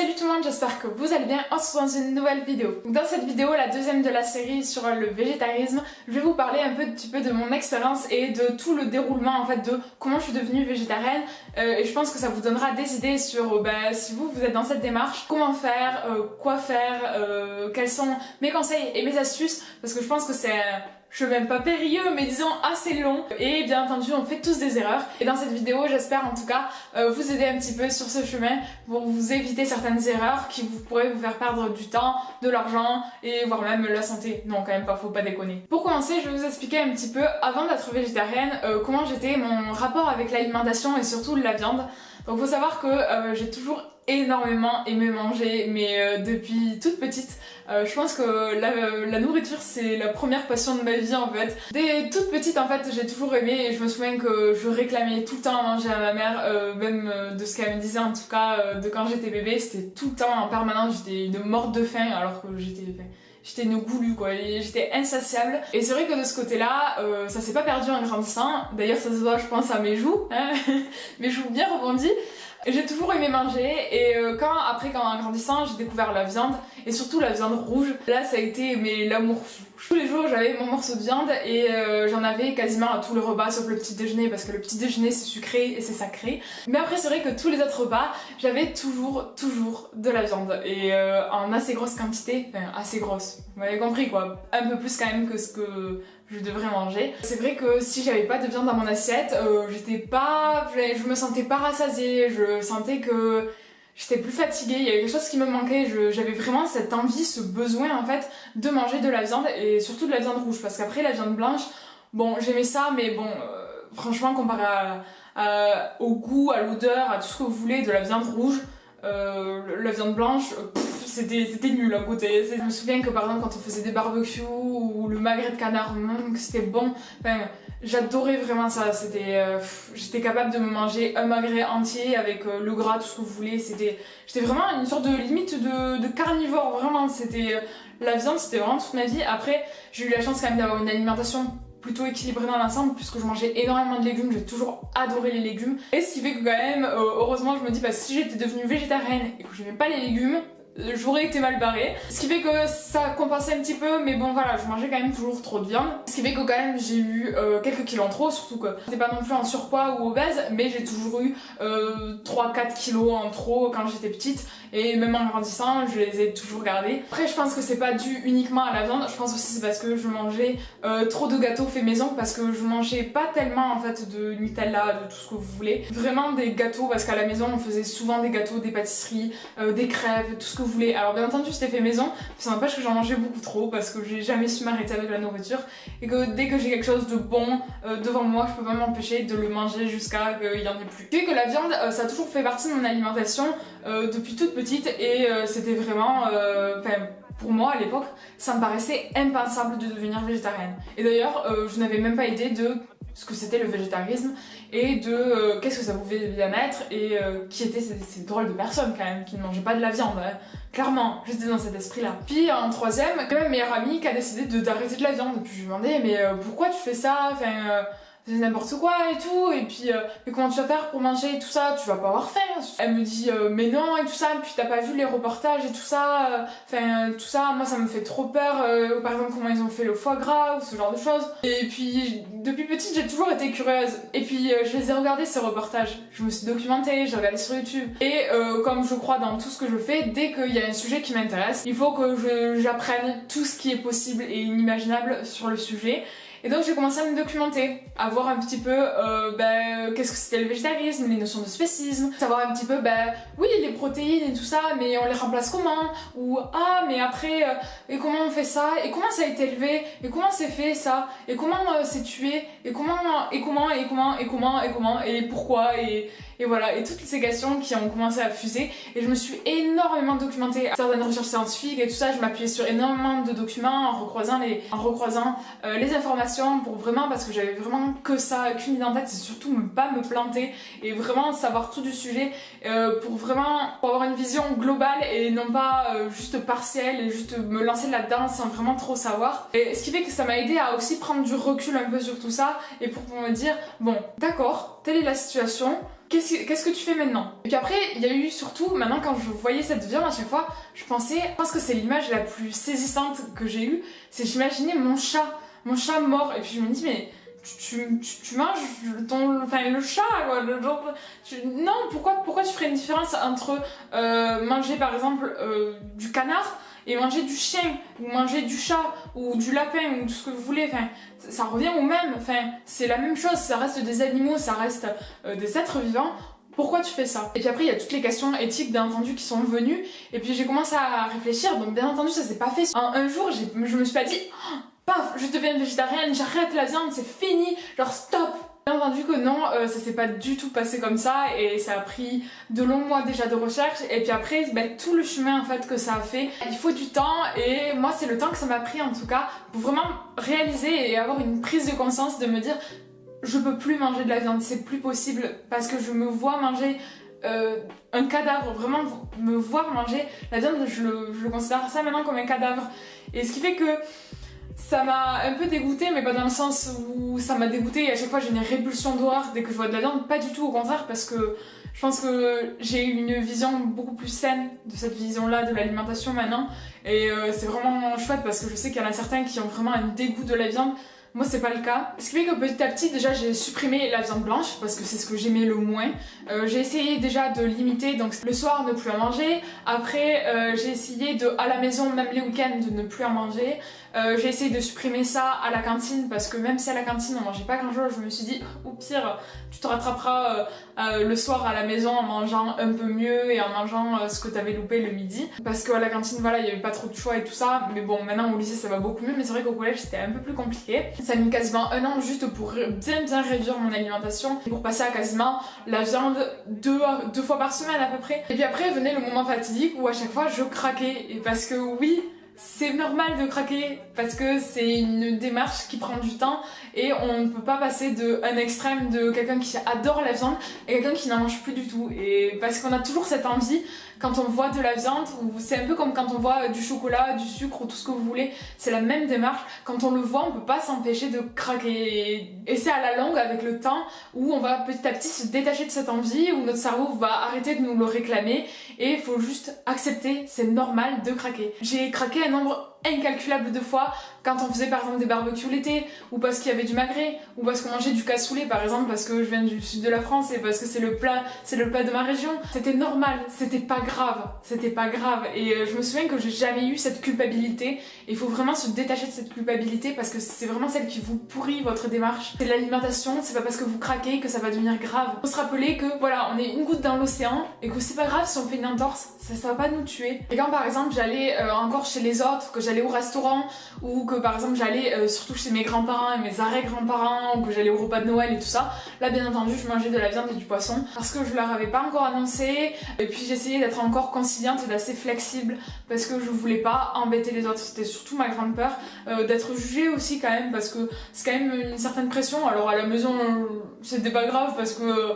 Salut tout le monde, j'espère que vous allez bien. On se retrouve dans une nouvelle vidéo. Dans cette vidéo, la deuxième de la série sur le végétarisme, je vais vous parler un petit peu de mon expérience et de tout le déroulement en fait de comment je suis devenue végétarienne. Et je pense que ça vous donnera des idées sur si vous êtes dans cette démarche, comment faire, quoi faire, quels sont mes conseils et mes astuces, parce que je pense que c'est chemin pas périlleux mais disons assez long et bien entendu on fait tous des erreurs et dans cette vidéo j'espère en tout cas vous aider un petit peu sur ce chemin pour vous éviter certaines erreurs qui pourraient vous faire perdre du temps, de l'argent et voire même la santé. Non quand même pas, faut pas déconner. Pour commencer je vais vous expliquer un petit peu avant d'être végétarienne comment j'étais, mon rapport avec l'alimentation et surtout la viande. Donc faut savoir que j'ai toujours énormément aimé manger mais depuis toute petite. Je pense que la nourriture c'est la première passion de ma vie en fait. Dès toute petite en fait j'ai toujours aimé et je me souviens que je réclamais tout le temps à manger à ma mère, même de ce qu'elle me disait en tout cas de quand j'étais bébé, c'était tout le temps en permanence, j'étais une morte de faim alors que j'étais une goulue quoi, j'étais insatiable. Et c'est vrai que de ce côté là, ça s'est pas perdu en grandissant, d'ailleurs ça se voit je pense à mes joues, hein mes joues bien rebondies. J'ai toujours aimé manger et quand en grandissant j'ai découvert la viande et surtout la viande rouge, là ça a été l'amour fou. Tous les jours j'avais mon morceau de viande et j'en avais quasiment à tous les repas sauf le petit déjeuner parce que le petit déjeuner c'est sucré et c'est sacré. Mais après c'est vrai que tous les autres repas j'avais toujours de la viande et en assez grosse quantité, enfin assez grosse, vous m'avez compris quoi, un peu plus quand même que ce que je devrais manger. C'est vrai que si j'avais pas de viande dans mon assiette, je me sentais pas rassasiée, je sentais que j'étais plus fatiguée, il y avait quelque chose qui me manquait, j'avais vraiment cette envie, ce besoin en fait de manger de la viande et surtout de la viande rouge parce qu'après la viande blanche, bon j'aimais ça mais bon franchement comparé au goût, à l'odeur, à tout ce que vous voulez de la viande rouge, la viande blanche, c'était nul à côté. Je me souviens que par exemple quand on faisait des barbecues ou le magret de canard, c'était bon. Enfin, j'adorais vraiment ça. J'étais capable de me manger un magret entier avec le gras, tout ce que vous voulez. J'étais vraiment une sorte de limite de carnivore. Vraiment, la viande, c'était vraiment toute ma vie. Après, j'ai eu la chance quand même d'avoir une alimentation plutôt équilibré dans l'ensemble puisque je mangeais énormément de légumes, j'ai toujours adoré les légumes et ce qui fait que quand même heureusement je me dis si j'étais devenue végétarienne et que j'aimais pas les légumes j'aurais été mal barrée. Ce qui fait que ça compensait un petit peu mais bon voilà je mangeais quand même toujours trop de viande. Ce qui fait que quand même j'ai eu quelques kilos en trop, surtout que j'étais pas non plus en surpoids ou obèse mais j'ai toujours eu 3-4 kilos en trop quand j'étais petite et même en grandissant je les ai toujours gardés. Après je pense que c'est pas dû uniquement à la viande, je pense aussi c'est parce que je mangeais trop de gâteaux faits maison parce que je mangeais pas tellement en fait de Nutella, de tout ce que vous voulez. Vraiment des gâteaux parce qu'à la maison on faisait souvent des gâteaux, des pâtisseries, des crêpes, tout ce que vous voulez. Alors bien entendu c'était fait maison, ça n'empêche que j'en mangeais beaucoup trop parce que j'ai jamais su m'arrêter avec la nourriture et que dès que j'ai quelque chose de bon devant moi je peux pas m'empêcher de le manger jusqu'à qu'il y en ait plus. Tu sais que la viande ça a toujours fait partie de mon alimentation depuis toute petite et c'était vraiment pour moi à l'époque ça me paraissait impensable de devenir végétarienne et d'ailleurs je n'avais même pas idée de ce que c'était le végétarisme et de qu'est-ce que ça pouvait bien être et qui étaient ces drôles de personnes quand même qui ne mangeaient pas de la viande hein. Clairement j'étais dans cet esprit là. Puis en troisième quand même ma meilleure amie qui a décidé d'arrêter de la viande, puis je lui demandais mais pourquoi tu fais ça, enfin c'est n'importe quoi et tout, et puis mais comment tu vas faire pour manger tout ça, tu vas pas avoir faim. Elle me dit mais non et tout ça, puis t'as pas vu les reportages et tout ça, enfin tout ça, moi ça me fait trop peur, par exemple comment ils ont fait le foie gras ou ce genre de choses. Et puis depuis petite j'ai toujours été curieuse, et puis je les ai regardés ces reportages, je me suis documentée, j'ai regardé sur YouTube, et comme je crois dans tout ce que je fais, dès qu'il y a un sujet qui m'intéresse, il faut que j'apprenne tout ce qui est possible et inimaginable sur le sujet. Et donc j'ai commencé à me documenter, à voir un petit peu qu'est-ce que c'était le végétarisme, les notions de spécisme, savoir un petit peu oui les protéines et tout ça mais on les remplace comment, ou ah mais après et comment on fait ça, et comment ça a été élevé, et comment c'est fait ça, et comment c'est tué, et comment et pourquoi et voilà, et toutes ces questions qui ont commencé à fuser et je me suis énormément documentée à certaines recherches scientifiques et tout ça, je m'appuyais sur énormément de documents en recroisant les informations pour vraiment, parce que j'avais vraiment que ça, qu'une idée en tête, c'est surtout ne pas me planter et vraiment savoir tout du sujet pour avoir une vision globale et non pas juste partielle et juste me lancer là-dedans sans vraiment trop savoir. Et ce qui fait que ça m'a aidé à aussi prendre du recul un peu sur tout ça et pour me dire bon d'accord, telle est la situation, qu'est-ce que tu fais maintenant? Et puis après, il y a eu surtout, maintenant quand je voyais cette viande à chaque fois, je pense que c'est l'image la plus saisissante que j'ai eue, c'est j'imaginais mon chat mort, et puis je me dis mais tu manges le chat quoi, non, pourquoi tu ferais une différence entre manger par exemple du canard et manger du chien, ou manger du chat, ou du lapin, ou tout ce que vous voulez, enfin, ça revient au même, enfin, c'est la même chose, ça reste des animaux, ça reste des êtres vivants. Pourquoi tu fais ça? Et puis après il y a toutes les questions éthiques bien entendu qui sont venues, et puis j'ai commencé à réfléchir, donc bien entendu ça s'est pas fait. Un jour je me suis pas dit, oh, paf, je deviens végétarienne, j'arrête la viande, c'est fini, genre stop. Bien entendu que non, ça s'est pas du tout passé comme ça et ça a pris de longs mois déjà de recherche et puis après tout le chemin en fait que ça a fait, il faut du temps et moi c'est le temps que ça m'a pris en tout cas pour vraiment réaliser et avoir une prise de conscience de me dire je peux plus manger de la viande, c'est plus possible parce que je me vois manger un cadavre, vraiment me voir manger la viande, je considère ça maintenant comme un cadavre et ce qui fait que ça m'a un peu dégoûtée, mais pas dans le sens où ça m'a dégoûtée et à chaque fois j'ai une répulsion d'horreur dès que je vois de la viande, pas du tout, au contraire, parce que je pense que j'ai une vision beaucoup plus saine de cette vision-là de l'alimentation maintenant et c'est vraiment chouette parce que je sais qu'il y en a certains qui ont vraiment un dégoût de la viande. Moi c'est pas le cas. Ce qui fait que petit à petit déjà j'ai supprimé la viande blanche parce que c'est ce que j'aimais le moins. J'ai essayé déjà de limiter, donc le soir ne plus en manger. Après j'ai essayé de à la maison même les week-ends de ne plus en manger. J'ai essayé de supprimer ça à la cantine parce que même si à la cantine on mangeait pas grand chose, je me suis dit au pire tu te rattraperas le soir à la maison en mangeant un peu mieux et en mangeant ce que t'avais loupé le midi. Parce qu'à la cantine voilà il y avait pas trop de choix et tout ça, mais bon maintenant au lycée ça va beaucoup mieux, mais c'est vrai qu'au collège c'était un peu plus compliqué. Ça a mis quasiment un an juste pour bien réduire mon alimentation et pour passer à quasiment la viande deux fois par semaine à peu près. Et puis après venait le moment fatidique où à chaque fois je craquais et parce que oui, c'est normal de craquer parce que c'est une démarche qui prend du temps et on ne peut pas passer d'un extrême de quelqu'un qui adore la viande et quelqu'un qui n'en mange plus du tout, et parce qu'on a toujours cette envie quand on voit de la viande, ou c'est un peu comme quand on voit du chocolat, du sucre ou tout ce que vous voulez, c'est la même démarche, quand on le voit on peut pas s'empêcher de craquer et c'est à la longue avec le temps où on va petit à petit se détacher de cette envie, où notre cerveau va arrêter de nous le réclamer et il faut juste accepter, c'est normal de craquer. J'ai craqué un nombre incalculable de fois quand on faisait par exemple des barbecues l'été, ou parce qu'il y avait du magret, ou parce qu'on mangeait du cassoulet par exemple parce que je viens du sud de la France et parce que c'est le plat de ma région. C'était normal, c'était pas grave et je me souviens que j'ai jamais eu cette culpabilité et il faut vraiment se détacher de cette culpabilité parce que c'est vraiment celle qui vous pourrit votre démarche. C'est l'alimentation, c'est pas parce que vous craquez que ça va devenir grave. Faut se rappeler que voilà, on est une goutte dans l'océan et que c'est pas grave si on fait une entorse, ça va pas nous tuer. Et quand par exemple j'allais encore chez les autres, que j'allais au restaurant ou que par exemple j'allais surtout chez mes grands-parents et mes arrêt-grands-parents, ou que j'allais au repas de Noël et tout ça, là bien entendu je mangeais de la viande et du poisson parce que je leur avais pas encore annoncé et puis j'essayais d'être encore conciliante et d'assez flexible parce que je voulais pas embêter les autres, c'était surtout ma grande peur, d'être jugée aussi quand même parce que c'est quand même une certaine pression. Alors à la maison c'était pas grave parce que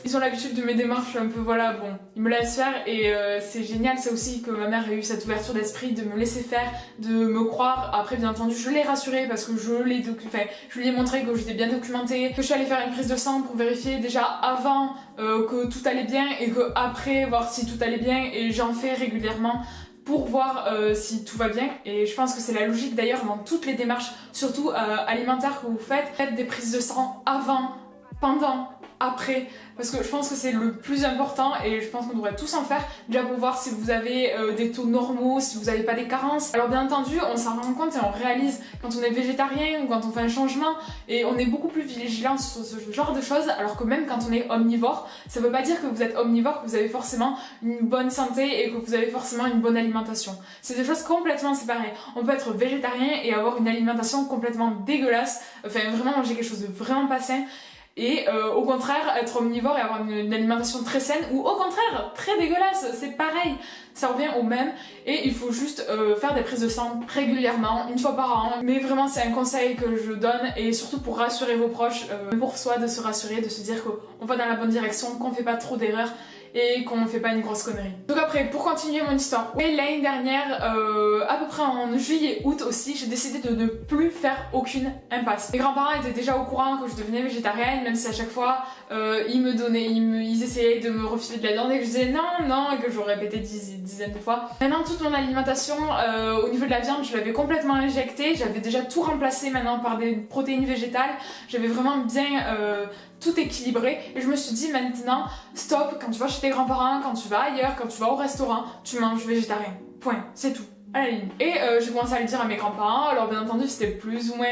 ils ont l'habitude de mes démarches un peu, voilà, bon, ils me laissent faire et c'est génial ça aussi que ma mère ait eu cette ouverture d'esprit de me laisser faire, de me croire. Après bien entendu je l'ai rassurée parce que je lui ai montré que j'étais bien documentée, que je suis allée faire une prise de sang pour vérifier déjà avant que tout allait bien et que après voir si tout allait bien, et j'en fais régulièrement pour voir si tout va bien, et je pense que c'est la logique d'ailleurs dans toutes les démarches, surtout alimentaires que vous faites. Faites des prises de sang avant, pendant, après, parce que je pense que c'est le plus important et je pense qu'on devrait tous en faire, déjà pour voir si vous avez des taux normaux, si vous n'avez pas des carences. Alors bien entendu on s'en rend compte et on réalise quand on est végétarien ou quand on fait un changement, et on est beaucoup plus vigilant sur ce genre de choses, alors que même quand on est omnivore, ça veut pas dire que vous êtes omnivore, que vous avez forcément une bonne santé et que vous avez forcément une bonne alimentation. C'est des choses complètement séparées. On peut être végétarien et avoir une alimentation complètement dégueulasse, enfin vraiment manger quelque chose de vraiment pas sain, et au contraire être omnivore et avoir une alimentation très saine, ou au contraire très dégueulasse, c'est pareil, ça revient au même. Et il faut juste faire des prises de sang régulièrement, une fois par an, mais vraiment c'est un conseil que je donne, et surtout pour rassurer vos proches, pour soi, de se rassurer, de se dire qu'on va dans la bonne direction, qu'on fait pas trop d'erreurs et qu'on ne fait pas une grosse connerie. Donc après, pour continuer mon histoire, oui, l'année dernière, à peu près en juillet-août aussi, j'ai décidé de ne plus faire aucune impasse. Mes grands-parents étaient déjà au courant que je devenais végétarienne, même si à chaque fois ils essayaient de me refiler de la viande et que je disais non et que je répétais dizaines de fois. Maintenant toute mon alimentation au niveau de la viande, je l'avais complètement injectée, j'avais déjà tout remplacé maintenant par des protéines végétales, j'avais vraiment bien tout équilibré et je me suis dit maintenant stop, quand tu vas chez tes grands-parents, quand tu vas ailleurs, quand tu vas au restaurant, tu manges végétarien. Point, c'est tout. À la ligne. Et j'ai commencé à le dire à mes grands-parents, alors bien entendu c'était plus ou moins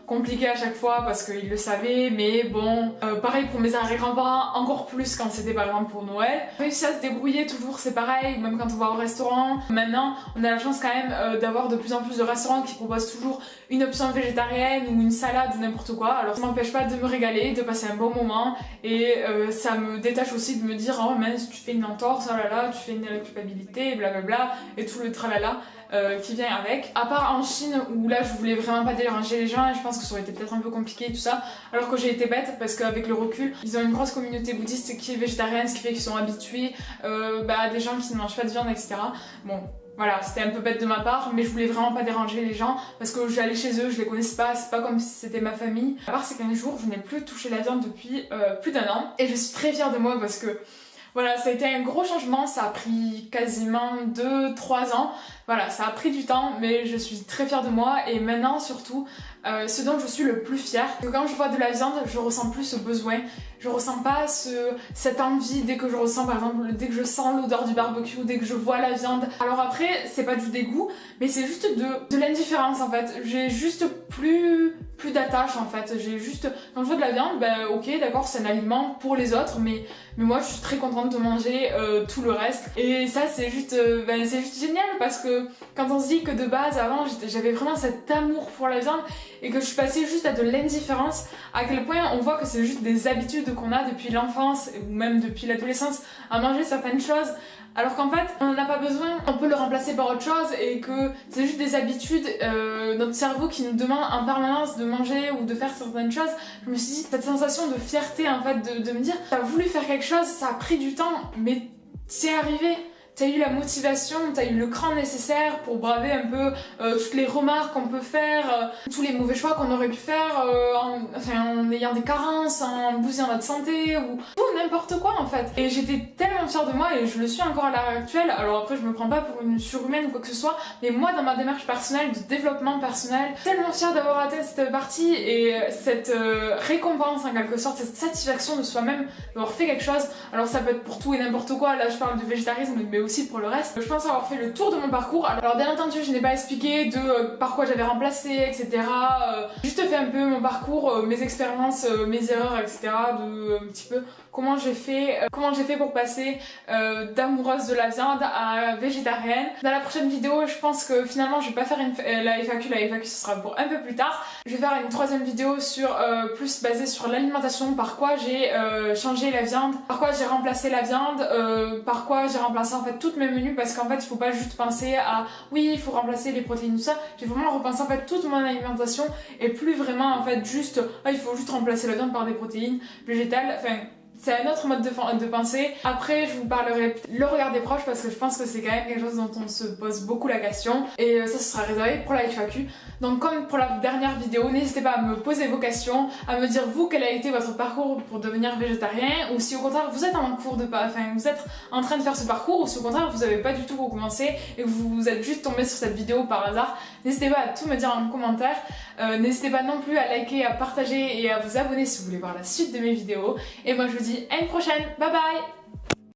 compliqué à chaque fois parce qu'ils le savaient, mais bon, pareil pour mes arrière-grands-parents, encore plus quand c'était par exemple pour Noël. Réussi à se débrouiller toujours, c'est pareil, même quand on va au restaurant. Maintenant on a la chance quand même d'avoir de plus en plus de restaurants qui proposent toujours une option végétarienne ou une salade ou n'importe quoi, alors ça m'empêche pas de me régaler, de passer un bon moment et ça me détache aussi de me dire oh mince tu fais une entorse, oh là là, tu fais une culpabilité, blablabla et tout le tralala qui vient avec. À part en Chine où là je voulais vraiment pas déranger les gens et je pense que ça aurait été peut-être un peu compliqué et tout ça, alors que j'ai été bête parce qu'avec le recul ils ont une grosse communauté bouddhiste qui est végétarienne, ce qui fait qu'ils sont habitués à des gens qui ne mangent pas de viande, etc. Bon, voilà, c'était un peu bête de ma part, mais je voulais vraiment pas déranger les gens parce que j'allais chez eux, je les connaissais pas, c'est pas comme si c'était ma famille. À part ces 15 jours, je n'ai plus touché la viande depuis plus d'1 an et je suis très fière de moi parce que voilà, ça a été un gros changement, ça a pris quasiment 2-3 ans. Voilà, ça a pris du temps, mais je suis très fière de moi et maintenant surtout, ce dont je suis le plus fière, que quand je vois de la viande, je ressens plus ce besoin, je ressens pas cette envie dès que je ressens par exemple, dès que je sens l'odeur du barbecue, dès que je vois la viande. Alors après, c'est pas du dégoût, mais c'est juste de l'indifférence en fait. J'ai juste plus d'attache en fait. J'ai juste, quand je vois de la viande, ben ok d'accord c'est un aliment pour les autres, mais moi je suis très contente de manger tout le reste. Et ça c'est juste génial parce que quand on se dit que de base avant j'avais vraiment cet amour pour la viande et que je suis passée juste à de l'indifférence, à quel point on voit que c'est juste des habitudes qu'on a depuis l'enfance ou même depuis l'adolescence à manger certaines choses. Alors qu'en fait, on n'en a pas besoin, on peut le remplacer par autre chose et que c'est juste des habitudes, notre cerveau qui nous demande en permanence de manger ou de faire certaines choses. Je me suis dit, cette sensation de fierté en fait, de me dire, t'as voulu faire quelque chose, ça a pris du temps, mais c'est arrivé. T'as eu la motivation, t'as eu le cran nécessaire pour braver un peu toutes les remarques qu'on peut faire, tous les mauvais choix qu'on aurait pu faire en ayant des carences, en bousillant notre santé ou tout n'importe quoi en fait. Et j'étais tellement fière de moi et je le suis encore à l'heure actuelle. Alors après je me prends pas pour une surhumaine ou quoi que ce soit, mais moi dans ma démarche personnelle de développement personnel, tellement fière d'avoir atteint cette partie et cette récompense en quelque sorte, cette satisfaction de soi-même d'avoir fait quelque chose. Alors ça peut être pour tout et n'importe quoi, là je parle de végétarisme mais aussi pour le reste. Je pense avoir fait le tour de mon parcours. Alors bien entendu je n'ai pas expliqué de par quoi j'avais remplacé, etc. Juste fait un peu mon parcours, mes expériences, mes erreurs, etc. De un petit peu comment j'ai fait pour passer d'amoureuse de la viande à végétarienne. Dans la prochaine vidéo je pense que finalement je vais pas faire la FAQ ce sera pour un peu plus tard. Je vais faire une troisième vidéo sur plus basée sur l'alimentation, par quoi j'ai changé la viande, par quoi j'ai remplacé la viande, par quoi j'ai remplacé en fait toutes mes menus, parce qu'en fait il faut pas juste penser à oui il faut remplacer les protéines tout ça, j'ai vraiment repensé en fait toute mon alimentation et plus vraiment en fait juste il faut juste remplacer la viande par des protéines végétales, enfin c'est un autre mode de pensée. Après je vous parlerai le regard des proches parce que je pense que c'est quand même quelque chose dont on se pose beaucoup la question et ça ce sera réservé pour la FAQ. Donc comme pour la dernière vidéo, n'hésitez pas à me poser vos questions, à me dire vous quel a été votre parcours pour devenir végétarien, ou si au contraire vous êtes en cours de vous êtes en train de faire ce parcours, ou si au contraire vous n'avez pas du tout recommencé et que vous êtes juste tombé sur cette vidéo par hasard. N'hésitez pas à tout me dire en commentaire, n'hésitez pas non plus à liker, à partager et à vous abonner si vous voulez voir la suite de mes vidéos. Et moi je vous dis à une prochaine, bye bye.